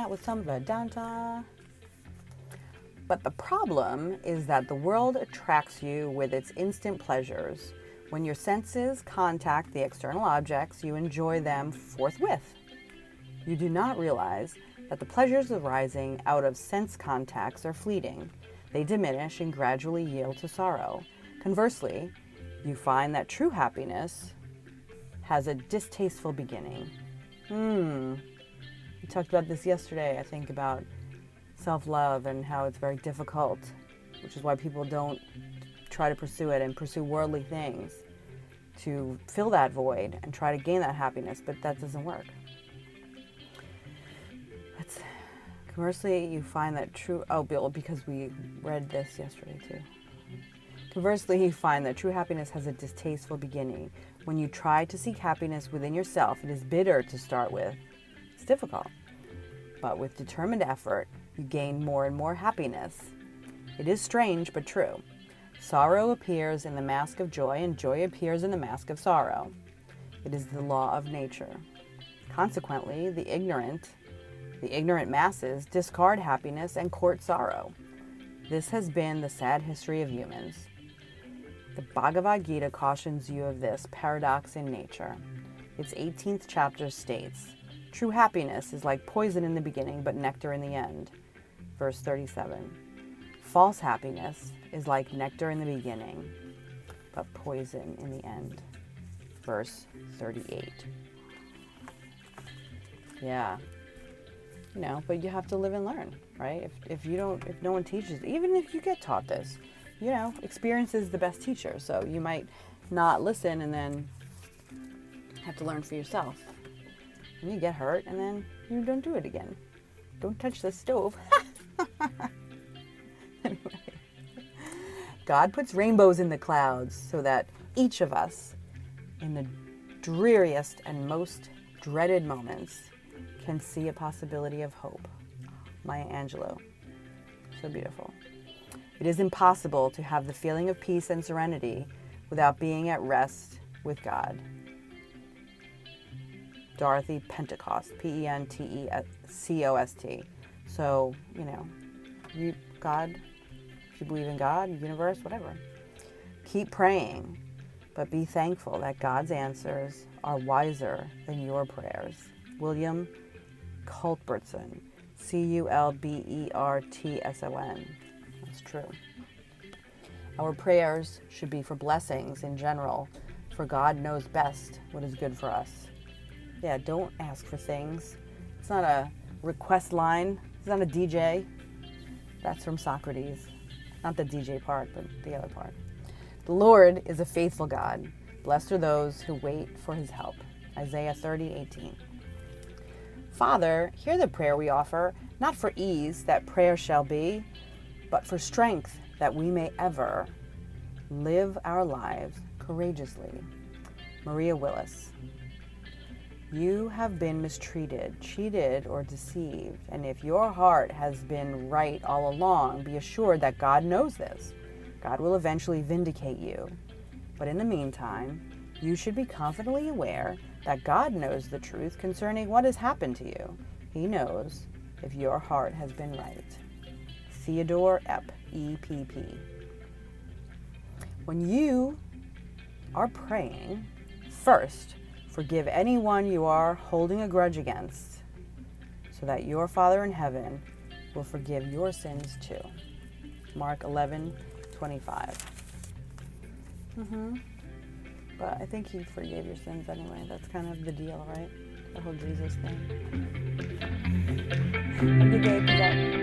that was some Vedanta. But the problem is that the world attracts you with its instant pleasures. When your senses contact the external objects, you enjoy them forthwith. You do not realize that the pleasures arising out of sense contacts are fleeting. They diminish and gradually yield to sorrow. Conversely, you find that true happiness has a distasteful beginning. We talked about this yesterday, I think, about self-love and how it's very difficult, which is why people don't try to pursue it and pursue worldly things to fill that void and try to gain that happiness, but that doesn't work. Conversely, you find that true, because we read this yesterday too. Conversely, you find that true happiness has a distasteful beginning. When you try to seek happiness within yourself, it is bitter to start with. It's difficult. But with determined effort, you gain more and more happiness. It is strange, but true. Sorrow appears in the mask of joy, and joy appears in the mask of sorrow. It is the law of nature. Consequently, the ignorant masses discard happiness and court sorrow. This has been the sad history of humans. The Bhagavad Gita cautions you of this paradox in nature. Its 18th chapter states, true happiness is like poison in the beginning, but nectar in the end. Verse 37. False happiness is like nectar in the beginning, but poison in the end. Verse 38. Yeah. But you have to live and learn, right? If no one teaches, even if you get taught this, experience is the best teacher. So you might not listen and then have to learn for yourself. And you get hurt and then you don't do it again. Don't touch the stove. Anyway. God puts rainbows in the clouds so that each of us, in the dreariest and most dreaded moments, can see a possibility of hope. Maya Angelou. So beautiful. It is impossible to have the feeling of peace and serenity without being at rest with God. Dorothy Pentecost, Pentecost. So, God, if you believe in God, universe, whatever. Keep praying, but be thankful that God's answers are wiser than your prayers. William Culbertson, Culbertson. That's true. Our prayers should be for blessings in general, for God knows best what is good for us. Yeah, don't ask for things. It's not a request line. It's not a DJ. That's from Socrates. Not the DJ part, but the other part. The Lord is a faithful God. Blessed are those who wait for his help. Isaiah 30:18. Father, hear the prayer we offer, not for ease that prayer shall be, but for strength that we may ever live our lives courageously. Maria Willis. You have been mistreated, cheated, or deceived, and if your heart has been right all along, be assured that God knows this. God will eventually vindicate you. But in the meantime, you should be confidently aware that God knows the truth concerning what has happened to you. He knows if your heart has been right. Theodore Epp, EPP. When you are praying, first, forgive anyone you are holding a grudge against, so that your Father in heaven will forgive your sins too. Mark 11:25. But I think he forgave your sins anyway. That's kind of the deal, right? The whole Jesus thing. Have a good day. Peace out.